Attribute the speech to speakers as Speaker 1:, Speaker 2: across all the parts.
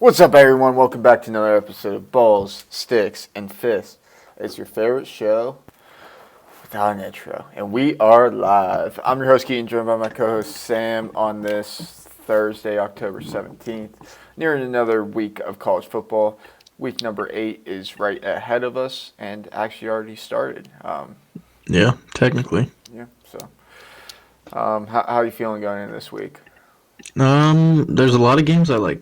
Speaker 1: What's up, everyone? Welcome back to another episode of Balls, Sticks, and Fists. It's your favorite show without an intro, and we are live. I'm your host, Keaton, joined by my co-host, Sam, on this Thursday, October 17th, nearing another week of college football. Week number 8 is right ahead of us, and actually already started.
Speaker 2: Yeah, technically.
Speaker 1: How are you feeling going into this week?
Speaker 2: There's a lot of games I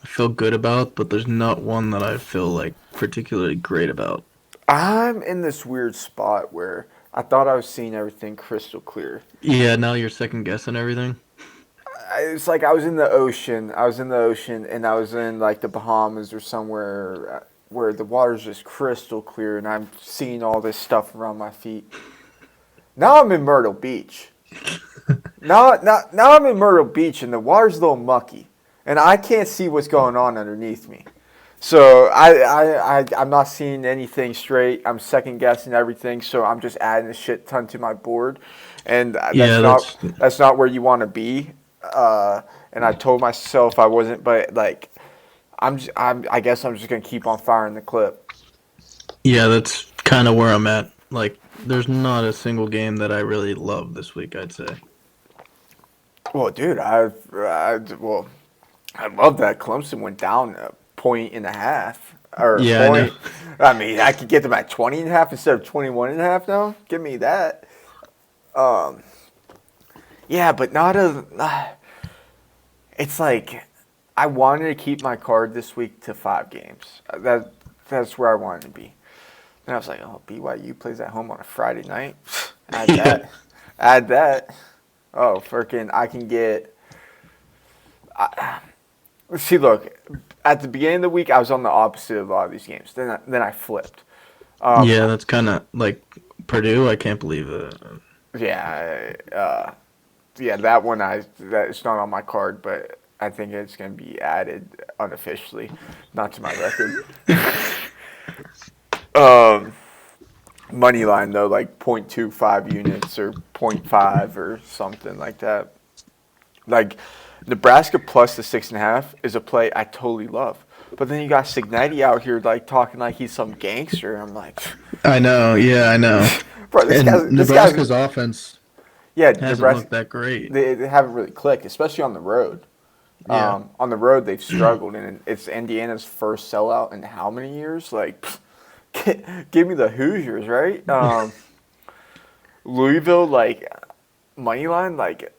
Speaker 2: feel good about, but there's not one that I feel like particularly great about.
Speaker 1: I'm in this weird spot where I thought I was seeing everything crystal clear.
Speaker 2: Yeah, now you're second guessing everything.
Speaker 1: It's like I was in the ocean. And I was in like the Bahamas or somewhere where the water's just crystal clear, and I'm seeing all this stuff around my feet. Now I'm in Myrtle Beach. now I'm in Myrtle Beach, and the water's a little mucky, and I can't see what's going on underneath me. So I'm not seeing anything straight. I'm second guessing everything, so I'm just adding a shit ton to my board, and that's not where you want to be. And I told myself I wasn't, but like I guess I'm just gonna keep on firing the clip.
Speaker 2: Yeah, that's kind of where I'm at. Like, there's not a single game that I really love this week, I'd say.
Speaker 1: Well, dude, I love that Clemson went down a point and a half. Or
Speaker 2: Yeah,
Speaker 1: a
Speaker 2: I know.
Speaker 1: point. I mean, I could get them at 20 and a half instead of 21 and a half now. Give me that. Yeah, but not a. It's like I wanted to keep my card this week to 5 games. That's where I wanted to be. And I was like, oh, BYU plays at home on a Friday night. Add that. Add that. Oh, freaking! I can get. See, look. At the beginning of the week, I was on the opposite of a lot of these games. Then I flipped.
Speaker 2: Yeah, that's kind of like Purdue. I can't believe it.
Speaker 1: Yeah. Yeah, that one it's not on my card, but I think it's going to be added unofficially, not to my record. Money line though, like 0.25 units or 0.5 or something like that. Like Nebraska plus the 6.5 is a play I totally love. But then you got Cignetti out here like talking like he's some gangster. I'm like,
Speaker 2: I know. Yeah, I know.
Speaker 1: bro,
Speaker 2: Nebraska's offense
Speaker 1: yeah,
Speaker 2: hasn't looked that great.
Speaker 1: They haven't really clicked, especially on the road.
Speaker 2: Yeah.
Speaker 1: On the road, they've struggled, and it's Indiana's first sellout in how many years? Like, give me the Hoosiers, right? Louisville, like, money line, like,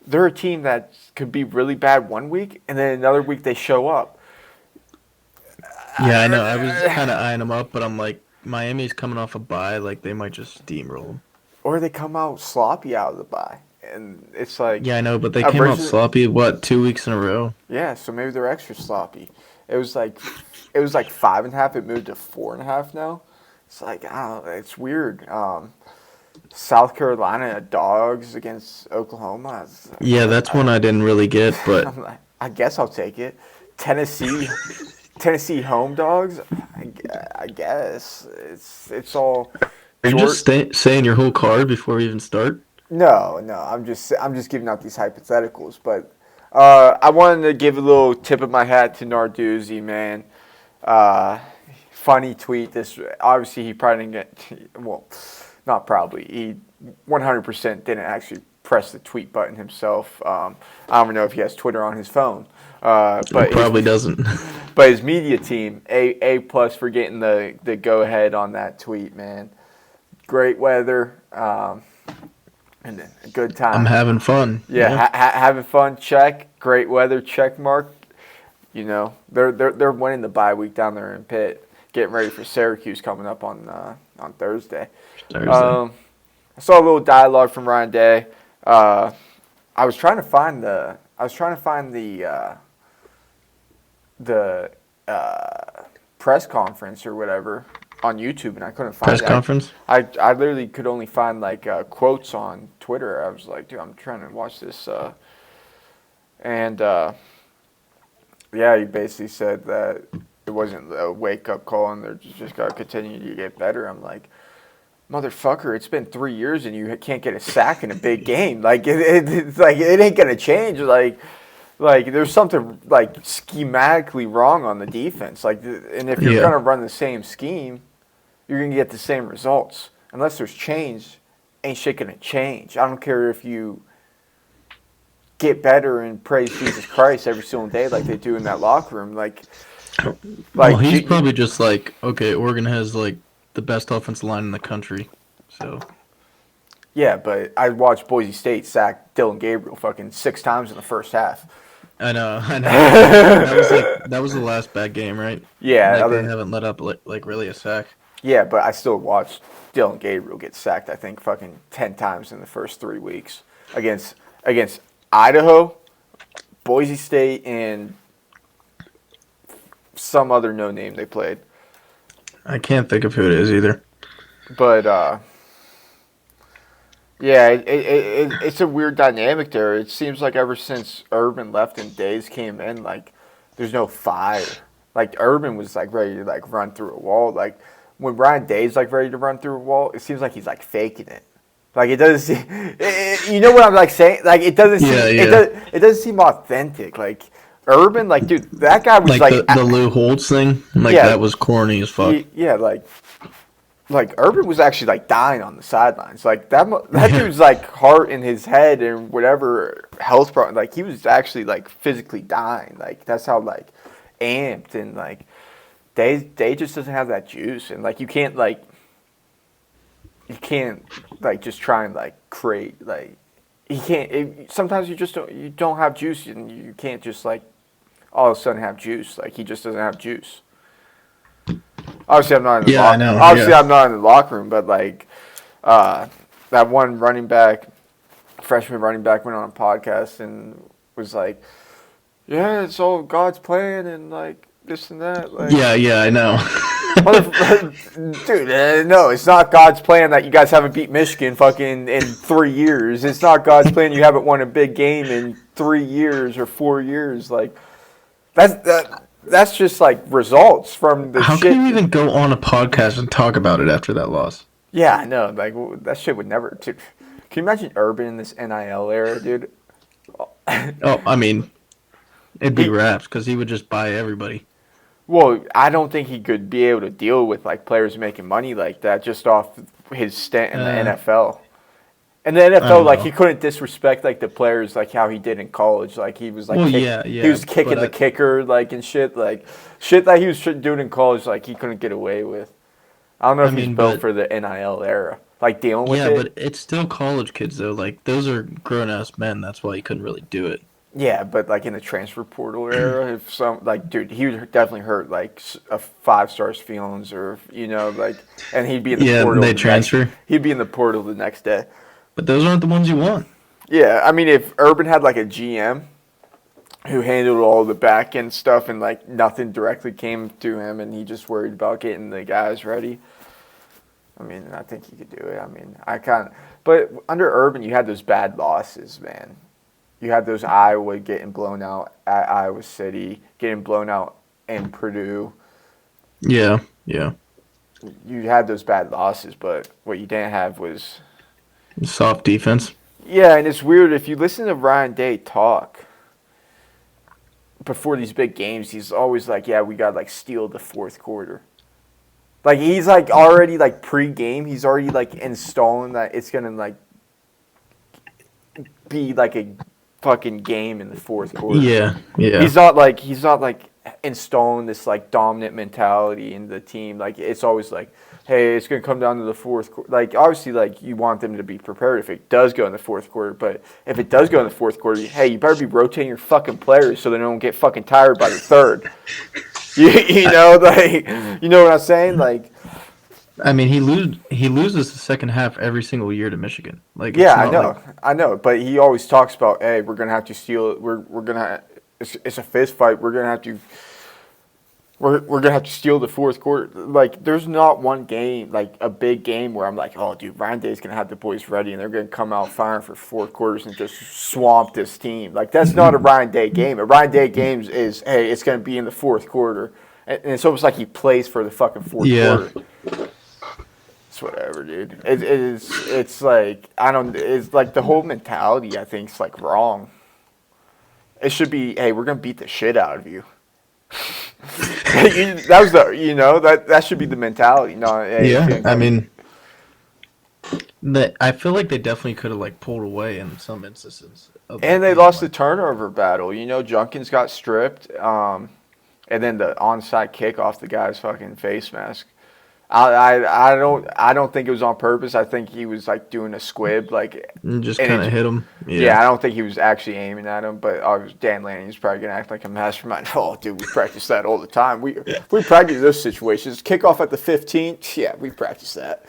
Speaker 1: they're a team that could be really bad one week, and then another week they show up.
Speaker 2: Yeah, I know. I was kind of eyeing them up, but I'm like, Miami's coming off a bye. Like, they might just steamroll them.
Speaker 1: Or they come out sloppy out of the bye. And it's like...
Speaker 2: Yeah, I know, but they came out sloppy, 2 weeks in a row?
Speaker 1: Yeah, so maybe they're extra sloppy. It was like 5.5. It moved to 4.5 now. It's like, I don't know. It's weird. South Carolina dogs against Oklahoma.
Speaker 2: Yeah, that's one I didn't really get, but...
Speaker 1: I'm like, I guess I'll take it. Tennessee home dogs. I guess it's all.
Speaker 2: Are you just saying your whole card before we even start?
Speaker 1: No. I'm just giving out these hypotheticals. But I wanted to give a little tip of my hat to Narduzzi, man. Funny tweet. This obviously he probably didn't get. Well, not probably. He 100% didn't actually press the tweet button himself. I don't know if he has Twitter on his phone. But
Speaker 2: he probably doesn't.
Speaker 1: But his media team, A plus for getting the go ahead on that tweet, man. Great weather, and a good time.
Speaker 2: I'm having fun.
Speaker 1: Yeah. Having fun. Check. Great weather. Check mark. You know they're winning the bye week down there in Pitt, getting ready for Syracuse coming up on Thursday. I saw a little dialogue from Ryan Day. I was trying to find the press conference or whatever on YouTube, and I couldn't find
Speaker 2: press conference.
Speaker 1: I literally could only find like quotes on Twitter. I was like, dude, I'm trying to watch this, and yeah, he basically said that it wasn't a wake up call, and they're just got to continue to get better. I'm like, motherfucker, it's been 3 years and you can't get a sack in a big game. Like it's like it ain't gonna change. Like Like, there's something like schematically wrong on the defense. Like, and if you're
Speaker 2: Yeah.
Speaker 1: gonna run the same scheme, you're gonna get the same results. Unless there's change, ain't shit gonna change. I don't care if you get better and praise Jesus Christ every single day like they do in that locker room.
Speaker 2: Well,
Speaker 1: Like
Speaker 2: he's probably just like, okay, Oregon has like the best offensive line in the country, so
Speaker 1: yeah, but I watched Boise State sack Dylan Gabriel fucking 6 times in the first half.
Speaker 2: I know. That was the last bad game, right?
Speaker 1: Yeah,
Speaker 2: Like they haven't let up like really a sack.
Speaker 1: yeah, but I still watched Dylan Gabriel get sacked. I think fucking 10 times in the first 3 weeks against Idaho, Boise State, and some other no name they played.
Speaker 2: I can't think of who it is either.
Speaker 1: But yeah, it's a weird dynamic there. It seems like ever since Urban left and Days came in, like there's no fire. Like Urban was like ready to like run through a wall. Like when Ryan Day's like ready to run through a wall, it seems like he's like faking it. Like it doesn't seem, you know what I'm like saying? Like it doesn't seem, it doesn't seem authentic. Like Urban, like dude, that guy was
Speaker 2: like the Lou Holtz thing, like
Speaker 1: Yeah.
Speaker 2: that was corny as fuck.
Speaker 1: yeah, like Urban was actually like dying on the sidelines. Like that dude's like heart in his head and whatever health problem. Like he was actually like physically dying. Like that's how like amped and like they just doesn't have that juice. And like you can't like just try and like create like you can't. Sometimes you don't have juice and you can't just like all of a sudden have juice. Like he just doesn't have juice. Obviously, I'm not in the
Speaker 2: Yeah, I know,
Speaker 1: Obviously,
Speaker 2: yeah.
Speaker 1: I'm not in the locker room, but like that one running back, freshman running back, went on a podcast and was like, "Yeah, it's all God's plan and like this and that." Like,
Speaker 2: Yeah, I know.
Speaker 1: dude, no, it's not God's plan that you guys haven't beat Michigan fucking in 3 years. It's not God's plan you haven't won a big game in 3 years or 4 years. Like that's just like results from the
Speaker 2: How
Speaker 1: shit.
Speaker 2: can you even go on a podcast and talk about it after that loss?
Speaker 1: Yeah, I know. Like that shit would never. Dude, can you imagine Urban in this NIL era, dude?
Speaker 2: Oh, I mean, it'd be raps because he would just buy everybody.
Speaker 1: Well, I don't think he could be able to deal with like players making money like that just off his stint in the NFL. In the NFL, like
Speaker 2: know.
Speaker 1: he couldn't disrespect like the players like how he did in college. Like he was like,
Speaker 2: Well,
Speaker 1: he was kicking
Speaker 2: but
Speaker 1: the kicker like and shit that he was doing in college. Like he couldn't get away with. I don't know if he's built for the NIL era, like dealing with
Speaker 2: yeah,
Speaker 1: it.
Speaker 2: but it's still college kids though. Like those are grown ass men. That's why he couldn't really do it.
Speaker 1: Yeah, but like in the transfer portal era, if some like dude, he would definitely hurt like a 5-star's feelings, or like, and he'd be in the portal.
Speaker 2: They transfer.
Speaker 1: He'd be in the portal the next day.
Speaker 2: But those aren't the ones you want.
Speaker 1: Yeah, I mean, if Urban had like a GM who handled all the back end stuff and like nothing directly came to him, and he just worried about getting the guys ready, I mean, I think he could do it. I mean, but under Urban, you had those bad losses, man. You had those Iowa getting blown out at Iowa City, getting blown out in Purdue.
Speaker 2: Yeah.
Speaker 1: You had those bad losses, but what you didn't have was...
Speaker 2: Soft defense.
Speaker 1: Yeah, and it's weird. If you listen to Ryan Day talk before these big games, he's always like, yeah, we got to like steal the fourth quarter. Like he's like already like pre-game, he's already like installing that it's going to like be like a fucking game in the fourth quarter.
Speaker 2: Yeah.
Speaker 1: He's not like installing this like dominant mentality in the team. Like it's always like, hey, it's gonna come down to the fourth quarter. Like obviously, like you want them to be prepared if it does go in the fourth quarter. But if it does go in the fourth quarter, hey, you better be rotating your fucking players so they don't get fucking tired by the third. You know, like you know what I'm saying? Like,
Speaker 2: I mean, he loses the second half every single year to Michigan. Like,
Speaker 1: yeah, I know. But he always talks about, hey, we're gonna have to steal it. We're gonna. It's a fist fight. We're gonna have to. We're gonna have to steal the fourth quarter. Like, there's not one game, like a big game, where I'm like, oh, dude, Ryan Day's gonna have the boys ready, and they're gonna come out firing for fourth quarters and just swamp this team. Like, that's not a Ryan Day game. A Ryan Day game is, hey, it's gonna be in the fourth quarter, and it's almost like he plays for the fucking fourth quarter. It's whatever, dude. It's like I don't. It's like the whole mentality I think is like wrong. It should be, hey, we're gonna beat the shit out of you. That was that should be the mentality. No, hey, it's
Speaker 2: Yeah,
Speaker 1: gonna
Speaker 2: I
Speaker 1: come.
Speaker 2: mean, I feel like they definitely could have like pulled away in some instances of
Speaker 1: And
Speaker 2: like
Speaker 1: they
Speaker 2: being
Speaker 1: lost the
Speaker 2: like,
Speaker 1: turnover battle. Junkins got stripped, and then the onside kick off the guy's fucking face mask. I don't think it was on purpose. I think he was like doing a squib, like,
Speaker 2: and just
Speaker 1: and
Speaker 2: kind of
Speaker 1: it.
Speaker 2: hit them.
Speaker 1: Yeah,
Speaker 2: Yeah,
Speaker 1: I don't think he was actually aiming at him, but Dan Lanning's probably gonna act like a mastermind. Oh, dude, we practice that all the time. We practice those situations. Kickoff at the 15th. Yeah, we practice that.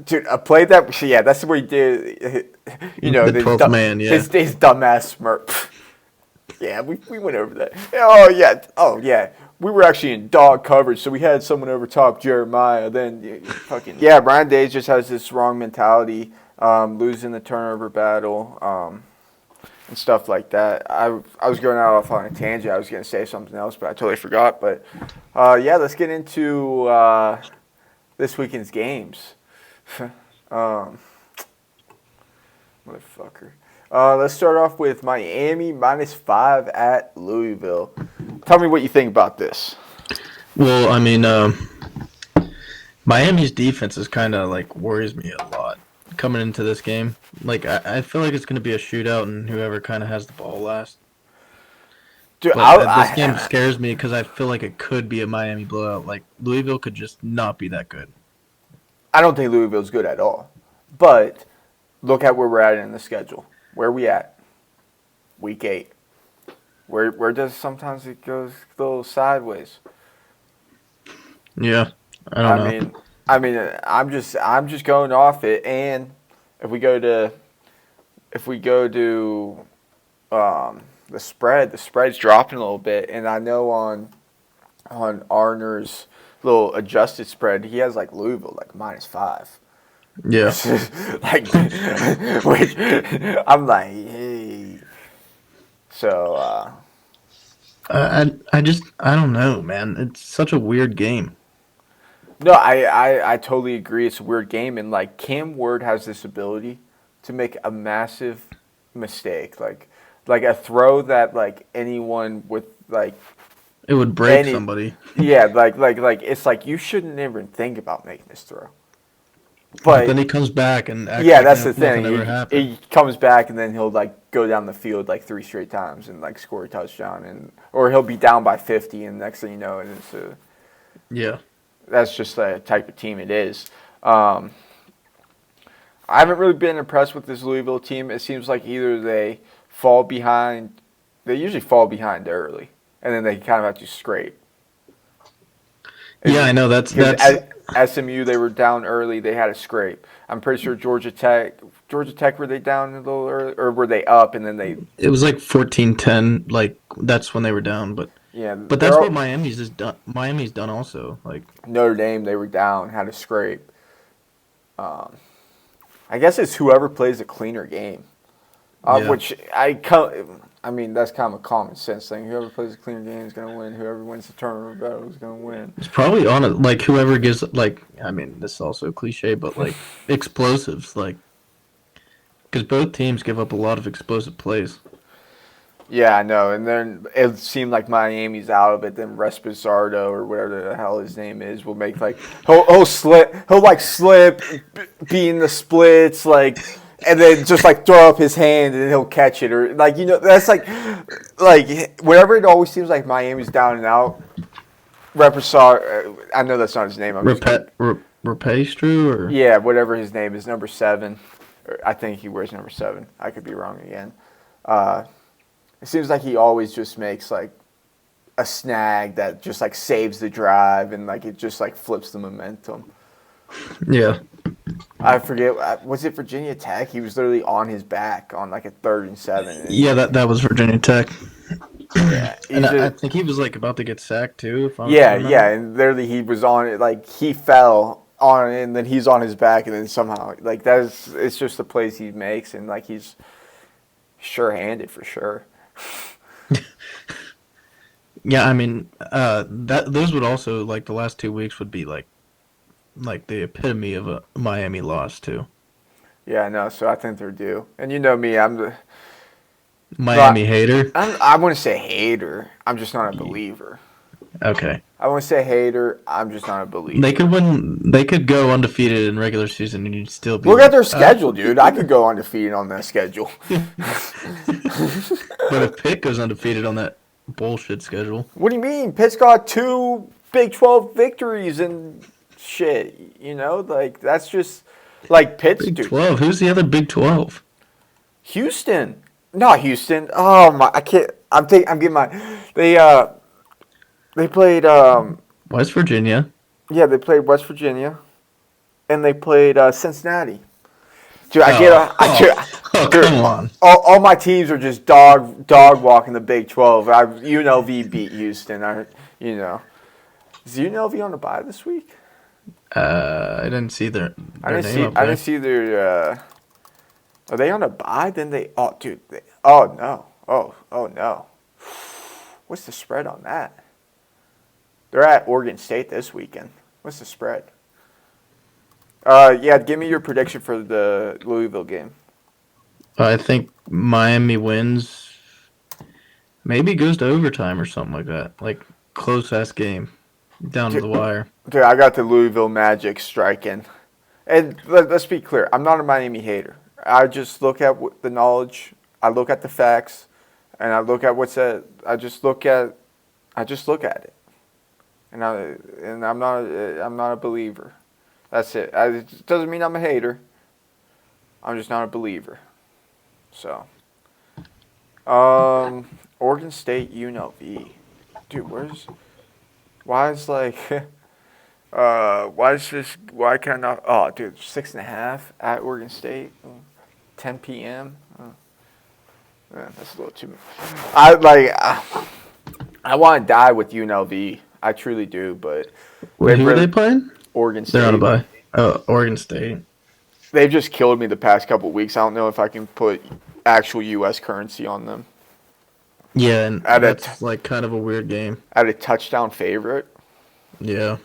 Speaker 1: Dude, I played that. Yeah, that's what he did.
Speaker 2: the
Speaker 1: His,
Speaker 2: 12th man. Yeah,
Speaker 1: his dumbass smirk. Yeah, we went over that. Oh yeah, We were actually in dog coverage, so we had someone over top Jeremiah. Then fucking yeah, Brian Days just has this wrong mentality, losing the turnover battle, and stuff like that. I was going out off on a tangent. I was gonna say something else, but I totally forgot. But yeah, let's get into this weekend's games. um, Motherfucker. Let's start off with Miami -5 at Louisville. Tell me what you think about this.
Speaker 2: well, I mean, Miami's defense is kind of like worries me a lot coming into this game. Like, I feel like it's going to be a shootout, and whoever kind of has the ball last.
Speaker 1: Dude,
Speaker 2: But this game scares me because I feel like it could be a Miami blowout. Like, Louisville could just not be that good.
Speaker 1: I don't think Louisville's good at all. But look at where we're at in the schedule. Where are we at? Week 8. Where does sometimes it goes a little sideways?
Speaker 2: Yeah, I
Speaker 1: I
Speaker 2: don't know.
Speaker 1: mean, I'm just going off it. And if we go to the spread's dropping a little bit. And I know on Arner's little adjusted spread, he has like Louisville like -5.
Speaker 2: Yeah.
Speaker 1: Like, which I'm like, hey. So,
Speaker 2: I don't know, man. It's such a weird game.
Speaker 1: no, I totally agree. It's a weird game, and like Cam Ward has this ability to make a massive mistake, like a throw that like anyone with like
Speaker 2: It would break
Speaker 1: any,
Speaker 2: somebody.
Speaker 1: yeah, like it's like you shouldn't even think about making this throw.
Speaker 2: But then
Speaker 1: But
Speaker 2: he comes back and acts
Speaker 1: yeah,
Speaker 2: like
Speaker 1: that's the thing.
Speaker 2: nothing ever happened.
Speaker 1: He comes back and then he'll like go down the field like 3 straight times and like score a touchdown, and or he'll be down by 50 and next thing you know, and
Speaker 2: Yeah.
Speaker 1: that's just the type of team it is. I haven't really been impressed with this Louisville team. It seems like either they fall behind, they usually fall behind early, and then they kind of have to scrape.
Speaker 2: Yeah, I know
Speaker 1: Because
Speaker 2: that's
Speaker 1: at SMU, they were down early. They had a scrape. I'm pretty sure Georgia Tech, were they down a little early, or were they up and then they?
Speaker 2: it was like 14-10. Like that's when they were down,
Speaker 1: Yeah,
Speaker 2: but
Speaker 1: they're
Speaker 2: that's what Miami's is done. Miami's done also. Like
Speaker 1: Notre Dame, they were down, had a scrape. I guess it's whoever plays a cleaner game,
Speaker 2: Yeah.
Speaker 1: which I mean, that's kind of a common sense thing. Whoever plays a cleaner game is going to win. Whoever wins the tournament battle is going to win.
Speaker 2: it's probably on it. Like whoever gives like I mean this is also cliche, but like explosives. Like because both teams give up a lot of explosive plays.
Speaker 1: Yeah, I know. And then it seemed like Miami's out of it. Then Resposardo or whatever the hell his name is will make like he'll slip. He'll like slip, be in the splits like, and then just like throw up his hand and he'll catch it or like that's like wherever it always seems like Miami's down and out. Reposar, I know that's not his name. I'm just
Speaker 2: Repastru or
Speaker 1: yeah, whatever his name is, number 7. I think he wears number 7. I could be wrong again. It seems like he always just makes like a snag that just like saves the drive and like it just like flips the momentum.
Speaker 2: yeah.
Speaker 1: I forget, was it Virginia Tech? He was literally on his back on like a 3rd and 7.
Speaker 2: Yeah, that was Virginia Tech.
Speaker 1: Yeah,
Speaker 2: And I think he was like about to get sacked too. If I
Speaker 1: yeah,
Speaker 2: remember.
Speaker 1: yeah, and literally he was on it, like he fell on it, and then he's on his back, and then somehow like it's just the plays he makes, and like he's sure-handed for sure.
Speaker 2: Yeah, I mean, those would also like the last 2 weeks would be like the epitome of a Miami loss too.
Speaker 1: Yeah, I know. So I think they're due, and you know me, I'm the
Speaker 2: Miami hater.
Speaker 1: I want to say hater. I'm just not a believer.
Speaker 2: Okay.
Speaker 1: I want to say hater. I'm just not a believer.
Speaker 2: They could win. They could go undefeated in regular season, and you'd still be.
Speaker 1: Look
Speaker 2: like,
Speaker 1: at their schedule, dude. I could go undefeated on that schedule.
Speaker 2: But if Pitt goes undefeated on that bullshit schedule,
Speaker 1: What do you mean? Pitt's got 2 Big 12 victories and shit. You know, like that's just like Pitt's
Speaker 2: Big
Speaker 1: dude.
Speaker 2: 12. Who's the other Big 12?
Speaker 1: Houston, not Houston. Oh my, I can't. I'm getting my. They played.
Speaker 2: West Virginia.
Speaker 1: Yeah, they played West Virginia, and they played Cincinnati. Dude,
Speaker 2: Oh,
Speaker 1: dude,
Speaker 2: come on.
Speaker 1: all my teams are just dog walking the Big 12. UNLV beat Houston. Is UNLV on the bye this week?
Speaker 2: I didn't see their
Speaker 1: I
Speaker 2: name up
Speaker 1: didn't
Speaker 2: there.
Speaker 1: see their. Are they on a bye? Then they. Oh, dude. Oh no. Oh no. What's the spread on that? They're at Oregon State this weekend. What's the spread? Yeah, give me your prediction for the Louisville game.
Speaker 2: I think Miami wins. Maybe goes to overtime or something like that. Like close ass game, down to the wire.
Speaker 1: Dude, I got the Louisville Magic striking. And let's be clear, I'm not a Miami hater. I just look at the knowledge, I look at the facts, and I look at what's at. I just look at it. And I'm not a believer. That's it. It doesn't mean I'm a hater. I'm just not a believer. So, Oregon State UNLV, dude. Why can't I? Oh, dude, 6.5 at Oregon State, 10 p.m. That's a little too. I want to die with UNLV. I truly do, but
Speaker 2: Wait, who are they playing?
Speaker 1: Oregon State.
Speaker 2: They're on a bye. Oh, Oregon State.
Speaker 1: They've just killed me the past couple of weeks. I don't know if I can put actual U.S. currency on them.
Speaker 2: Yeah, and that's like kind of a weird game.
Speaker 1: At a touchdown favorite.
Speaker 2: Yeah,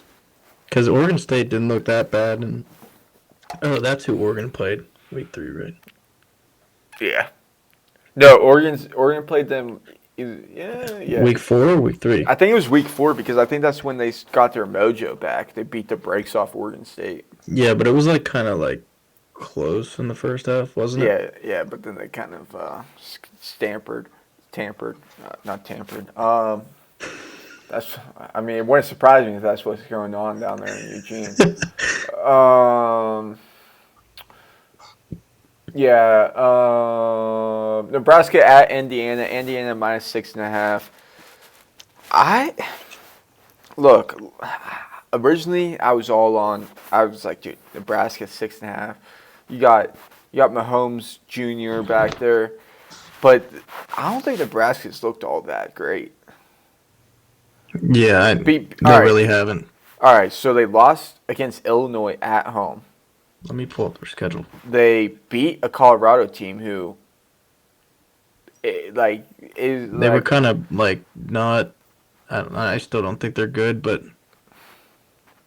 Speaker 2: because Oregon State didn't look that bad, and that's who Oregon played week 3, right?
Speaker 1: Yeah. No, Oregon played them. Yeah.
Speaker 2: Week 4 or week 3?
Speaker 1: I think it was week 4 because I think that's when they got their mojo back. They beat the brakes off Oregon State.
Speaker 2: Yeah, but it was like kind of like close in the first half, wasn't it?
Speaker 1: Yeah, but then they kind of tampered. I mean, it wouldn't surprise me if that's what's going on down there in Eugene. Nebraska at Indiana. Indiana minus 6.5. Look. Originally, I was like, dude, Nebraska 6.5. You got Mahomes Jr. back there, but I don't think Nebraska's looked all that great.
Speaker 2: Yeah, they really haven't.
Speaker 1: All right, so they lost against Illinois at home.
Speaker 2: Let me pull up their schedule.
Speaker 1: They beat a Colorado team who,
Speaker 2: They were kind of like not. I still don't think they're good, but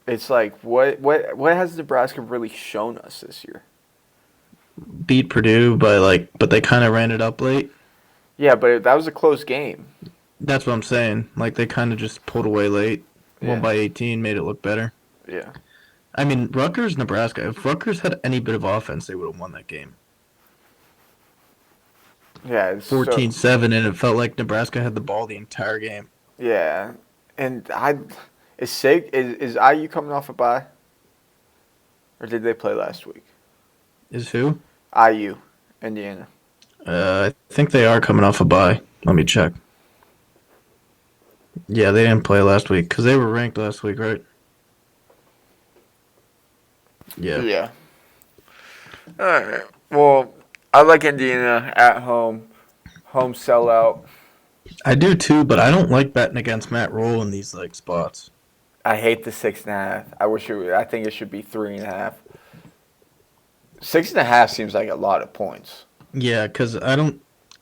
Speaker 1: it's like what has Nebraska really shown us this year?
Speaker 2: Beat Purdue but they kind of ran it up late.
Speaker 1: Yeah, but that was a close game.
Speaker 2: That's what I'm saying. Like they kind of just pulled away late. Won by 18, made it look better.
Speaker 1: Yeah.
Speaker 2: I mean, Rutgers, Nebraska. If Rutgers had any bit of offense, they would have won that game.
Speaker 1: Yeah,
Speaker 2: 14-7, and it felt like Nebraska had the ball the entire game.
Speaker 1: Yeah, and is IU coming off a bye, or did they play last week?
Speaker 2: Is who?
Speaker 1: IU, Indiana.
Speaker 2: I think they are coming off a bye. Let me check. Yeah, they didn't play last week because they were ranked last week, right? Yeah.
Speaker 1: Yeah. All right. Well, I like Indiana at home. Home sellout.
Speaker 2: I do too, but I don't like betting against Matt Rule in these like spots.
Speaker 1: I hate the 6.5. I think it should be 3.5. 6.5 seems like a lot of points.
Speaker 2: Yeah, because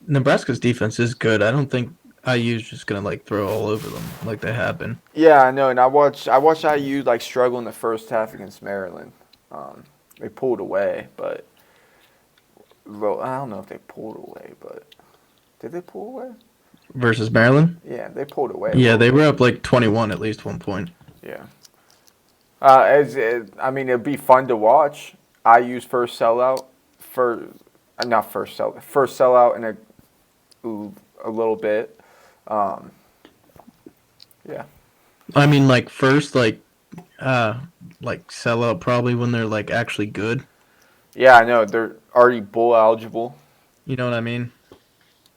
Speaker 2: Nebraska's defense is good. I don't think IU's just gonna like throw all over them like they have been.
Speaker 1: Yeah, I know, and I watched IU like struggle in the first half against Maryland. They pulled away, but I don't know if they pulled away, but Did they pull away?
Speaker 2: versus Maryland.
Speaker 1: Yeah, they pulled away. A
Speaker 2: Yeah,
Speaker 1: little
Speaker 2: they
Speaker 1: bit.
Speaker 2: were up like 21 at least one point.
Speaker 1: Yeah. I mean, it'd be fun to watch. IU's first sellout, for not first sellout in a little bit. Um, yeah.
Speaker 2: I mean, like first, like sellout probably when they're like actually good.
Speaker 1: Yeah, I know they're already bowl eligible,
Speaker 2: You know what I mean?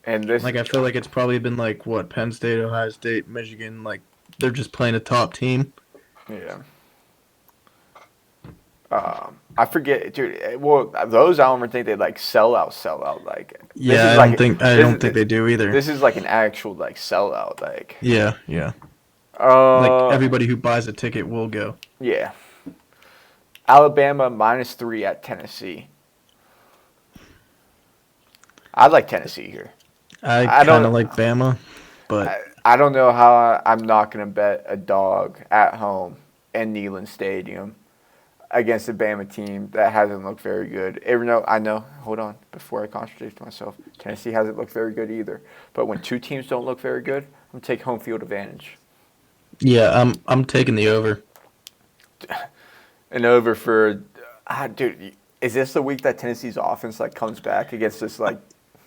Speaker 1: and this.
Speaker 2: Like I feel like it's probably been like what Penn State, Ohio State, Michigan. Like they're just playing a top team.
Speaker 1: Yeah. I forget, dude. Well, those I don't even think they like sell out. Like this
Speaker 2: Yeah,
Speaker 1: is
Speaker 2: I
Speaker 1: like
Speaker 2: don't think they do either.
Speaker 1: this is like an actual like sellout. Like
Speaker 2: Yeah, yeah. Like
Speaker 1: uh,
Speaker 2: everybody who buys a ticket will go.
Speaker 1: yeah. Alabama -3 at Tennessee. I like Tennessee here.
Speaker 2: I
Speaker 1: I
Speaker 2: kind of
Speaker 1: don't.
Speaker 2: like Bama, but
Speaker 1: I don't know how I'm not gonna bet a dog at home in Neyland Stadium against a Bama team that hasn't looked very good. Even though I know, hold on, before I contradict myself, Tennessee hasn't looked very good either. But when two teams don't look very good, I'm gonna take home field advantage.
Speaker 2: yeah, I'm taking the over.
Speaker 1: And over for, dude, is this the week that Tennessee's offense like comes back against this like?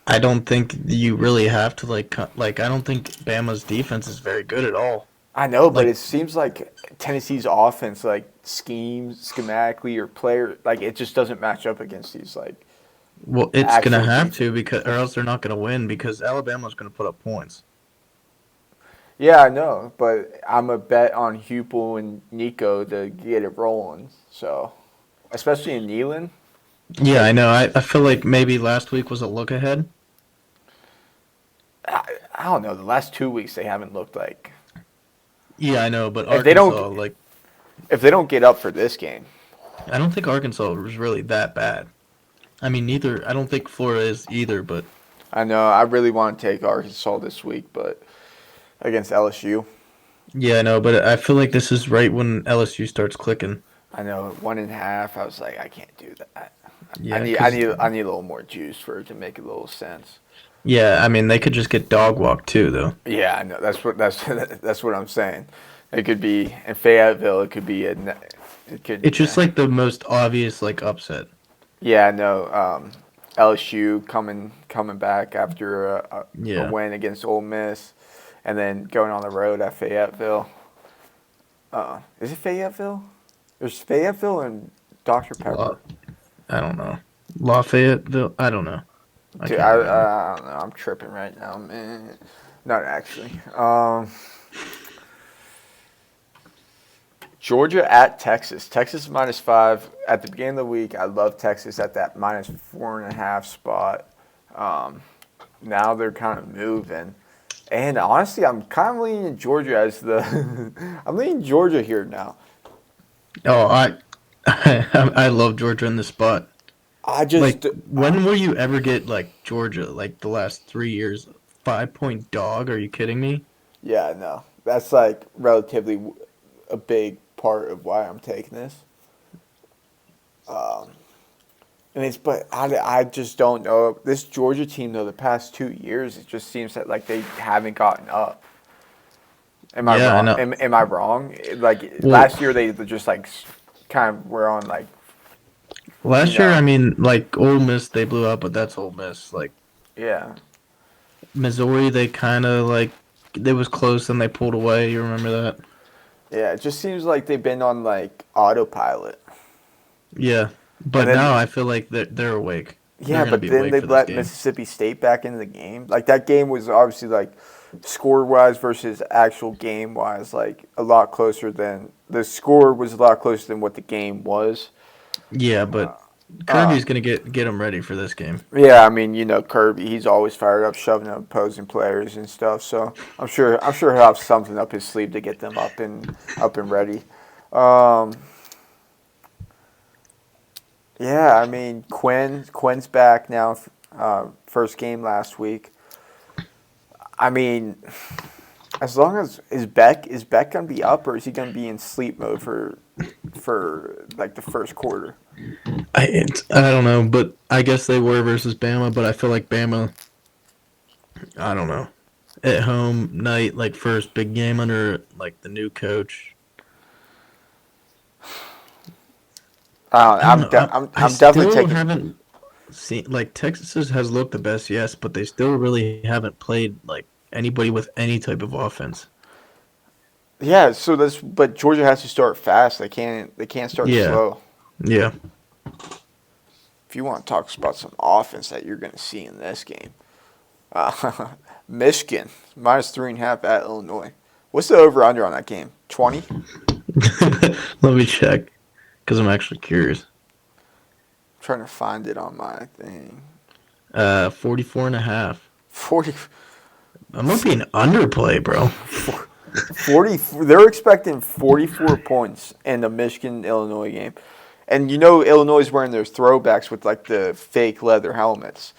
Speaker 2: I don't think you really have to like. I don't think Bama's defense is very good at all.
Speaker 1: I know, but
Speaker 2: Like,
Speaker 1: it seems like Tennessee's offense, like schematically or player, like it just doesn't match up against these like
Speaker 2: well, it's gonna
Speaker 1: actual
Speaker 2: have
Speaker 1: defense.
Speaker 2: to because, or else they're not gonna win because Alabama's gonna put up points.
Speaker 1: Yeah, I know, but I'm a bet on Hupel and Nico to get it rolling. So, especially in Neyland.
Speaker 2: Yeah, I know. I feel like maybe last week was a look ahead.
Speaker 1: I don't know. The last 2 weeks they haven't looked like
Speaker 2: Yeah, I know, but
Speaker 1: if they don't
Speaker 2: Arkansas, like,
Speaker 1: if they don't get up for this game.
Speaker 2: I don't think Arkansas was really that bad. I mean, neither. I don't think Florida is either, but
Speaker 1: I know. I really want to take Arkansas this week, but against LSU,
Speaker 2: yeah, I know. But I feel like this is right when LSU starts clicking.
Speaker 1: I know 1.5. I was like, I can't do that. I
Speaker 2: Yeah,
Speaker 1: need I
Speaker 2: because
Speaker 1: need I need a little more juice for it to make a little sense.
Speaker 2: yeah, I mean they could just get dog walked too, though.
Speaker 1: Yeah, I know. That's what I'm saying. It could be in Fayetteville. It could be it could.
Speaker 2: It's just like the most obvious like upset.
Speaker 1: Yeah, I know. LSU coming back after a
Speaker 2: Yeah,
Speaker 1: win against Ole Miss, and then going on the road at Fayetteville. Is it Fayetteville? There's Fayetteville and Dr.
Speaker 2: La-
Speaker 1: Pepper.
Speaker 2: I don't know. Lafayetteville. I don't know. I
Speaker 1: Dude,
Speaker 2: can't remember.
Speaker 1: I don't know. I'm tripping right now, man. Not actually. Georgia at Texas. Texas -5 at the beginning of the week. I love Texas at that -4.5 spot. Now they're kind of moving, and honestly, I'm kind of leaning Georgia as the. I'm leaning Georgia here now.
Speaker 2: Oh, I love Georgia in this spot.
Speaker 1: I
Speaker 2: Like,
Speaker 1: just,
Speaker 2: when will you ever get like Georgia? Like the last 3 years, 5 point dog? Are you kidding me?
Speaker 1: yeah, no, that's like relatively a big part of why I'm taking this. And but I just don't know. This Georgia team, though, the past 2 years, it just seems that, like, they haven't gotten up. Am I
Speaker 2: Yeah, I
Speaker 1: wrong?
Speaker 2: know.
Speaker 1: Am I wrong? Like,
Speaker 2: Well,
Speaker 1: last year, they just, like, kind of were on, like, you
Speaker 2: last year, I
Speaker 1: know,
Speaker 2: mean, like Ole Miss, they blew up, but that's Ole Miss. Like
Speaker 1: yeah.
Speaker 2: Missouri, they kind of like they was close and they pulled away. You remember that?
Speaker 1: Yeah, it just seems like they've been on, like, autopilot.
Speaker 2: Yeah,
Speaker 1: And
Speaker 2: but now
Speaker 1: then,
Speaker 2: I feel like they're awake. They're
Speaker 1: yeah,
Speaker 2: gonna
Speaker 1: but
Speaker 2: be
Speaker 1: then
Speaker 2: awake
Speaker 1: they
Speaker 2: for this
Speaker 1: let
Speaker 2: game.
Speaker 1: Mississippi State back into the game. Like, that game was obviously, like, score-wise versus actual game-wise, like, a lot closer than – the score was a lot closer than what the game was.
Speaker 2: Yeah, but Kirby's gonna get them ready for this game.
Speaker 1: Yeah, I mean, you know, Kirby, he's always fired up, shoving up opposing players and stuff. So I'm sure he'll have something up his sleeve to get them up and ready. Um, yeah, I mean, Quinn's back now. First game last week. I mean, as long as is Beck gonna be up, or is he gonna be in sleep mode for like the first quarter?
Speaker 2: I don't know, but I guess they were versus Bama. But I feel like Bama I don't know. At home night, like first big game under like the new coach. I don't know. I
Speaker 1: I'm definitely
Speaker 2: still
Speaker 1: taking.
Speaker 2: haven't seen like Texas has looked the best, yes, but they still really haven't played like anybody with any type of offense.
Speaker 1: Yeah, so that's but Georgia has to start fast. They can't start
Speaker 2: Yeah,
Speaker 1: slow.
Speaker 2: yeah.
Speaker 1: If you want to talk about some offense that you're going to see in this game, uh, Michigan minus 3.5 at Illinois. What's the over under on that game? 20.
Speaker 2: Let me check because I'm actually curious.
Speaker 1: Trying to find it on my thing.
Speaker 2: 44 and a half.
Speaker 1: 40,
Speaker 2: That might be an underplay, bro.
Speaker 1: 40. They're expecting 44 points in the Michigan Illinois game, and you know Illinois is wearing their throwbacks with like the fake leather helmets.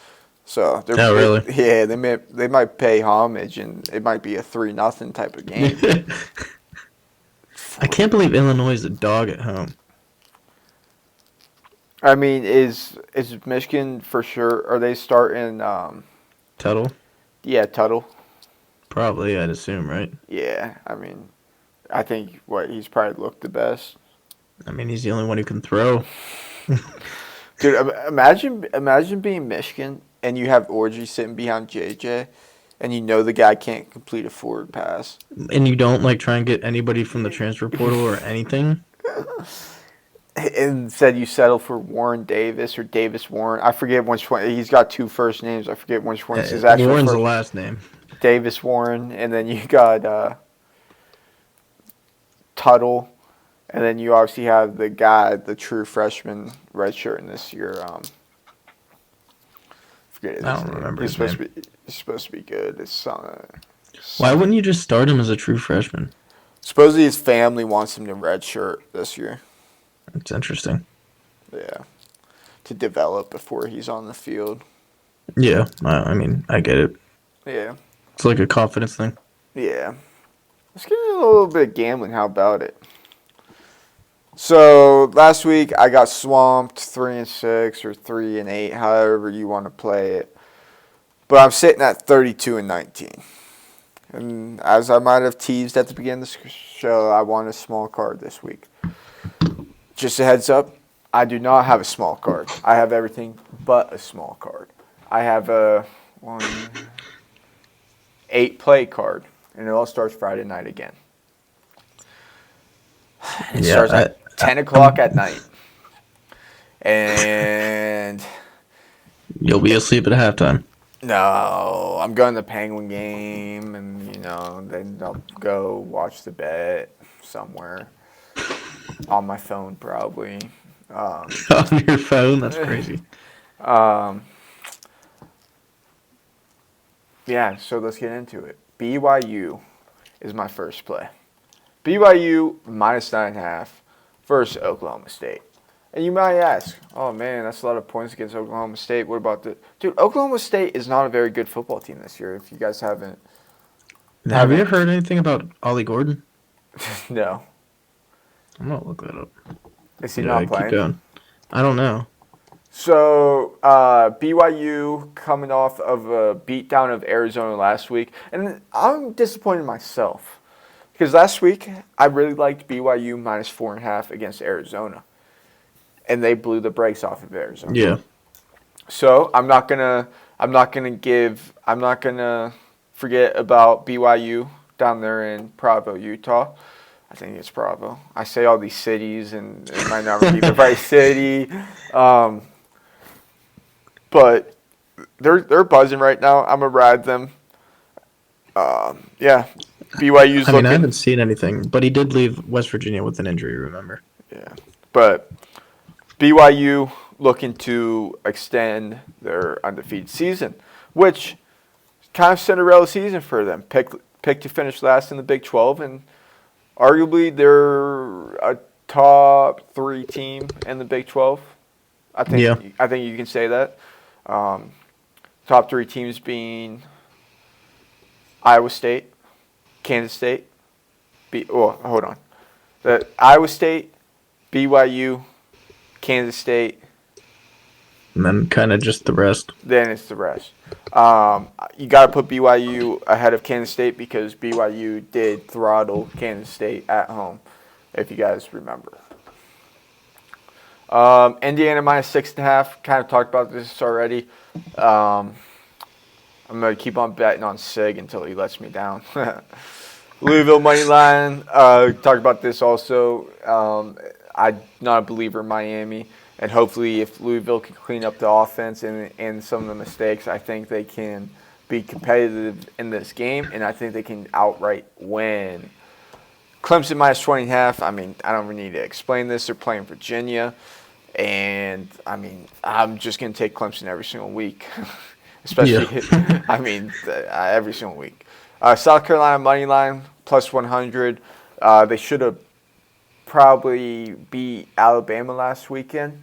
Speaker 1: So
Speaker 2: Oh, really?
Speaker 1: yeah, they might pay homage, and it might be a 3-0 type of game.
Speaker 2: I can't believe Illinois is a dog at home.
Speaker 1: I mean, is Michigan for sure? Are they starting?
Speaker 2: Tuttle?
Speaker 1: Yeah, Tuttle.
Speaker 2: Probably, I'd assume, right?
Speaker 1: Yeah, I mean, I think he's probably looked the best.
Speaker 2: I mean, he's the only one who can throw.
Speaker 1: Dude, imagine being Michigan and you have Orgy sitting behind JJ, and you know the guy can't complete a forward pass.
Speaker 2: And you don't like try and get anybody from the transfer portal or anything.
Speaker 1: Instead, you settle for Warren Davis or Davis Warren. I forget which one. He's got two first names. I forget which one's his actual
Speaker 2: Warren's the
Speaker 1: first.
Speaker 2: last name.
Speaker 1: Davis Warren, and then you got Tuttle, and then you obviously have the guy, the true freshman redshirt in this year. Forget his
Speaker 2: I don't
Speaker 1: name.
Speaker 2: remember
Speaker 1: He's
Speaker 2: his
Speaker 1: supposed to be. He's supposed to be good.
Speaker 2: Why wouldn't you just start him as a true freshman?
Speaker 1: Supposedly his family wants him to redshirt this year.
Speaker 2: It's interesting.
Speaker 1: Yeah, to develop before he's on the field.
Speaker 2: Yeah, I mean, I get it.
Speaker 1: Yeah,
Speaker 2: It's like a confidence thing.
Speaker 1: yeah. Let's get into a little bit of gambling. How about it? So last week I got swamped 3-6 or 3-8, however you want to play it. But I'm sitting at 32-19. And as I might have teased at the beginning of the show, I want a small card this week. Just a heads up, I do not have a small card. I have everything but a small card. I have a 8-play card, and it all starts Friday night again. It starts at 10 o'clock at night. And
Speaker 2: You'll be asleep at halftime.
Speaker 1: no, I'm going to the Penguin game, and then I'll go watch the bet somewhere on my phone probably.
Speaker 2: On your phone? That's crazy.
Speaker 1: Yeah, so let's get into it. BYU is my first play. BYU minus 9.5 versus Oklahoma State. And you might ask, oh man, that's a lot of points against Oklahoma State. What about the dude? Oklahoma State is not a very good football team this year. If you guys haven't,
Speaker 2: Have you ever heard anything about Ollie Gordon?
Speaker 1: no,
Speaker 2: I'm gonna look that up.
Speaker 1: is he not playing?
Speaker 2: Keep going. I don't know.
Speaker 1: So BYU coming off of a beatdown of Arizona last week, and I'm disappointed in myself because last week I really liked BYU minus 4.5 against Arizona, and they blew the brakes off of Arizona.
Speaker 2: Yeah.
Speaker 1: So I'm not gonna forget about BYU down there in Provo, Utah. I think it's Provo. I say all these cities, and it might not be the right city. But they're buzzing right now. I'm gonna ride them. Yeah, BYU's
Speaker 2: I
Speaker 1: looking.
Speaker 2: mean, I haven't seen anything, but he did leave West Virginia with an injury, remember?
Speaker 1: Yeah, but BYU looking to extend their undefeated season, which kind of Cinderella season for them. Picked to finish last in the Big 12, and arguably they're a top 3 team in the Big 12. I think you can say that. Top 3 teams being Iowa State, Kansas State. Hold on. The Iowa State, BYU, Kansas State,
Speaker 2: and then kind of just the rest.
Speaker 1: Then it's the rest. You got to put BYU ahead of Kansas State because BYU did throttle Kansas State at home, if you guys remember. Indiana minus 6.5. Kind of talked about this already. I'm going to keep on betting on Sig until he lets me down. Louisville money line. Talked about this also. I'm not a believer in Miami. And hopefully if Louisville can clean up the offense and some of the mistakes, I think they can be competitive in this game. And I think they can outright win. Clemson minus 20.5. I mean, I don't really need to explain this. They're playing Virginia. And, I mean, I'm just going to take Clemson every single week. Especially, yeah. I mean, every single week. South Carolina money line, plus 100. They should have probably beat Alabama last weekend.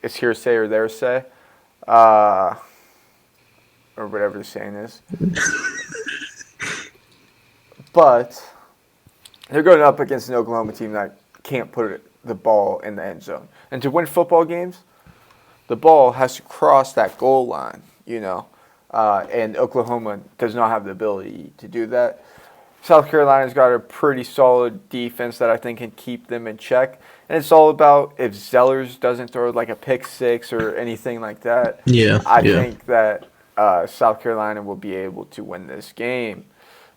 Speaker 1: It's hearsay or their say. Or whatever the saying is. But they're going up against an Oklahoma team that can't put the ball in the end zone. And to win football games, the ball has to cross that goal line, you know. And Oklahoma does not have the ability to do that. South Carolina's got a pretty solid defense that I think can keep them in check. And it's all about if Zellers doesn't throw like a pick six or anything like that.
Speaker 2: Yeah,
Speaker 1: I think that South Carolina will be able to win this game.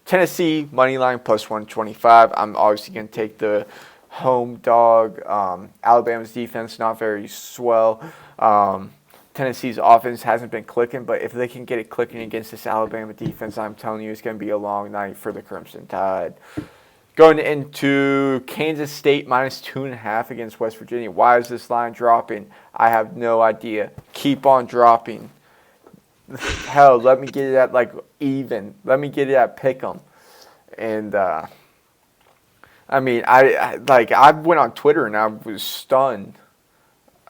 Speaker 1: Tennessee, money line, plus 125. I'm obviously going to take the home dog. Alabama's defense, not very swell. Tennessee's offense hasn't been clicking, but if they can get it clicking against this Alabama defense, I'm telling you it's going to be a long night for the Crimson Tide. Going into Kansas State, minus 2.5 against West Virginia. Why is this line dropping? I have no idea. Keep on dropping. Hell, let me get it at like even. Let me get it at pick'em. And I mean, I went on Twitter and I was stunned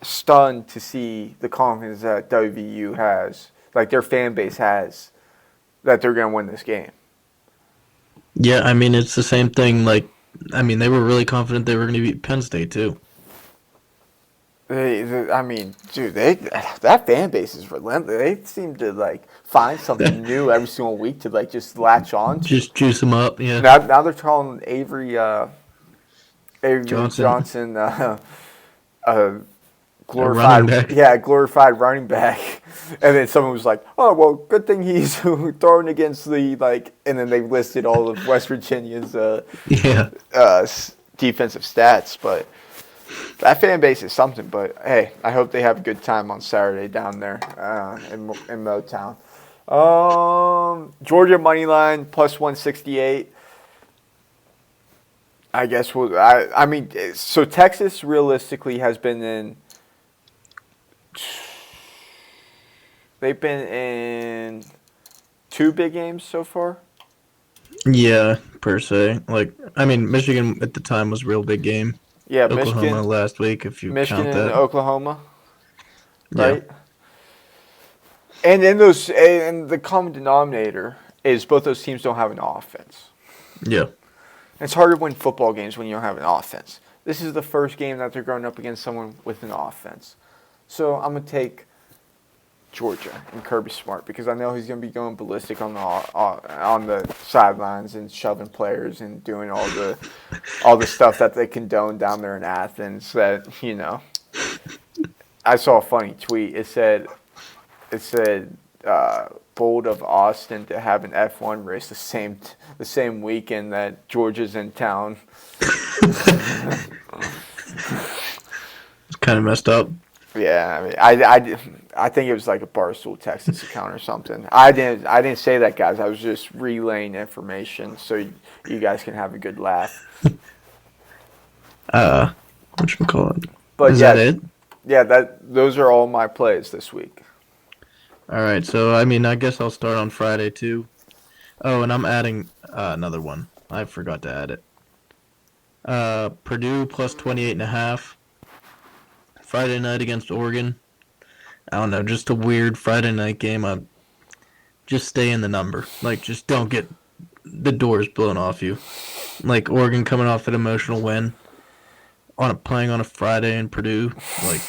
Speaker 1: to see the confidence that WVU has, like their fan base has, that they're going to win this game.
Speaker 2: Yeah, I mean, it's the same thing. Like, I mean, they were really confident they were going to beat Penn State too.
Speaker 1: I mean, dude, that fan base is relentless. They seem to like find something new every single week to like just latch on to.
Speaker 2: Just juice them up, yeah.
Speaker 1: Now they're calling Avery Johnson glorified running back. And then someone was like, "Oh well, good thing he's throwing against the like." And then they listed all of West Virginia's defensive stats, but. That fan base is something, but hey, I hope they have a good time on Saturday down there in Motown. Georgia money line plus 168. I guess I mean, so Texas realistically has been in. They've been in 2 big games so far.
Speaker 2: Yeah, per se. Like, I mean, Michigan at the time was a real big game.
Speaker 1: Yeah,
Speaker 2: Oklahoma
Speaker 1: Michigan
Speaker 2: last week, if you
Speaker 1: Michigan
Speaker 2: count that.
Speaker 1: and Oklahoma, right?
Speaker 2: Yeah.
Speaker 1: And the common denominator is both those teams don't have an offense.
Speaker 2: Yeah.
Speaker 1: It's hard to win football games when you don't have an offense. This is the first game that they're going up against someone with an offense. So I'm going to take Georgia and Kirby Smart because I know he's going to be going ballistic on the sidelines and shoving players and doing all the stuff that they condone down there in Athens. That, you know, I saw a funny tweet. It said bold of Austin to have an F1 race the same weekend that Georgia's in town.
Speaker 2: It's kind of messed up.
Speaker 1: Yeah, I mean, I think it was like a Barstool Texas account or something. I didn't say that, guys. I was just relaying information so you guys can have a good laugh.
Speaker 2: Whatchamacallit?
Speaker 1: But
Speaker 2: Is that it?
Speaker 1: Yeah, those are all my plays this week.
Speaker 2: All right, so I mean, I guess I'll start on Friday too. Oh, and I'm adding another one. I forgot to add it. Purdue plus 28.5. Friday night against Oregon. I don't know, just a weird Friday night game. Just stay in the number. Like, just don't get the doors blown off you. Like, Oregon coming off an emotional win playing on a Friday in Purdue. Like,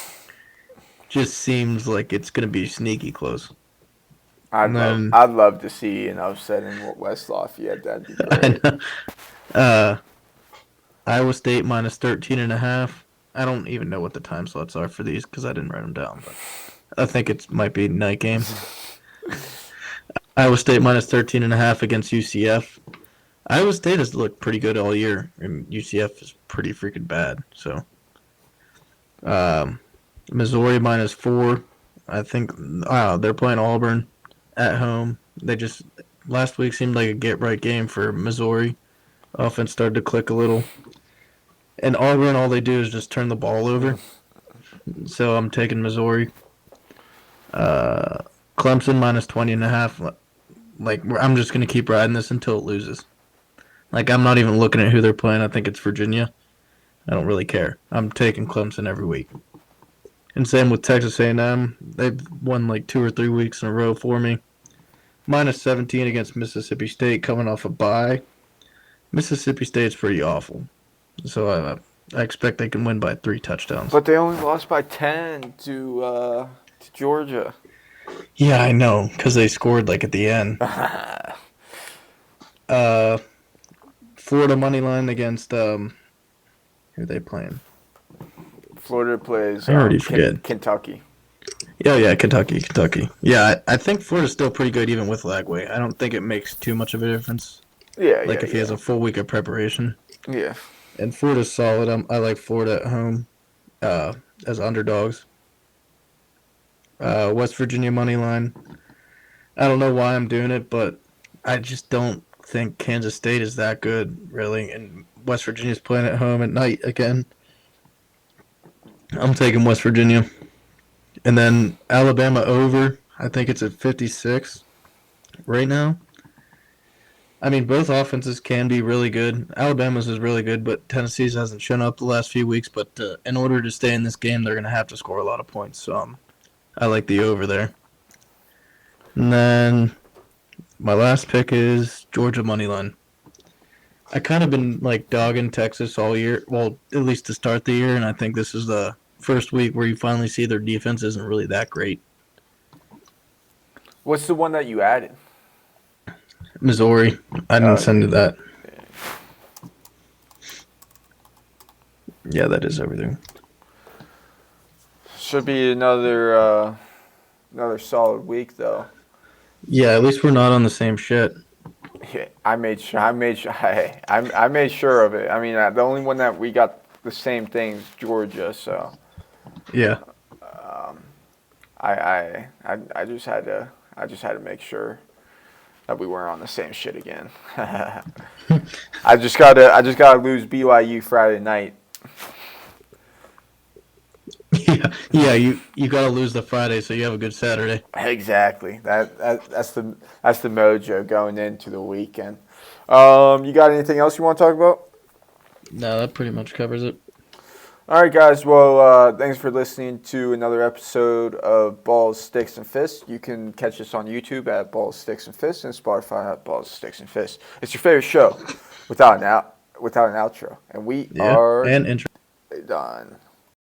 Speaker 2: just seems like it's gonna be sneaky close.
Speaker 1: I'd
Speaker 2: And
Speaker 1: love
Speaker 2: then
Speaker 1: I'd love to see an upset in West Lafayette. That'd be
Speaker 2: I
Speaker 1: great.
Speaker 2: know, uh, Iowa State minus 13.5. I don't even know what the time slots are for these because I didn't write them down, but I think it might be night game. Iowa State minus 13.5 against UCF. Iowa State has looked pretty good all year, and UCF is pretty freaking bad. So, um, Missouri minus 4. I think they're playing Auburn at home. They just last week seemed like a get right game for Missouri. Offense started to click a little, and Auburn all they do is just turn the ball over. So I'm taking Missouri. Uh, Clemson minus 20.5. Like I'm just gonna keep riding this until it loses. Like I'm not even looking at who they're playing. I think it's Virginia. I don't really care. I'm taking Clemson every week. And same with Texas A&M. They've won like 2 or 3 weeks in a row for me. Minus 17 against Mississippi State coming off a bye. Mississippi State's pretty awful. So I expect they can win by 3 touchdowns.
Speaker 1: But they only lost by 10 to Georgia.
Speaker 2: Yeah, I know, because they scored like at the end. Florida money line against who are they playing?
Speaker 1: Florida plays
Speaker 2: I already forget.
Speaker 1: Kentucky.
Speaker 2: Yeah, Kentucky. Yeah, I think Florida's still pretty good even with Lagway. I don't think it makes too much of a difference.
Speaker 1: Yeah,
Speaker 2: Like if he has a full week of preparation.
Speaker 1: Yeah.
Speaker 2: And Florida's solid. I like Florida at home as underdogs. West Virginia money line. I don't know why I'm doing it, but I just don't think Kansas State is that good, really. And West Virginia's playing at home at night again. I'm taking West Virginia. And then Alabama over. I think it's at 56 right now. I mean, both offenses can be really good. Alabama's is really good, but Tennessee's hasn't shown up the last few weeks. But in order to stay in this game, they're going to have to score a lot of points. So I like the over there. And then my last pick is Georgia money line. I kind of been like dogging Texas all year. Well, at least to start the year, and I think this is the first week where you finally see their defense isn't really that great.
Speaker 1: What's the one that you added?
Speaker 2: Missouri. I didn't send you that. Yeah, that is everything.
Speaker 1: Should be another solid week though.
Speaker 2: Yeah, at least we're not on the same shit.
Speaker 1: Yeah, I made sure. Hey, I made sure of it. I mean, the only one that we got the same thing is Georgia. So
Speaker 2: Yeah.
Speaker 1: I just had to make sure that we weren't on the same shit again. I just gotta lose BYU Friday night.
Speaker 2: Yeah, you got to lose the Friday so you have a good Saturday.
Speaker 1: Exactly. That's the mojo going into the weekend. You got anything else you want to talk about?
Speaker 2: No, that pretty much covers it.
Speaker 1: All right, guys. Well, thanks for listening to another episode of Balls, Sticks, and Fists. You can catch us on YouTube at Balls, Sticks, and Fists, and Spotify at Balls, Sticks, and Fists. It's your favorite show without an outro, and we are
Speaker 2: And intro.
Speaker 1: done.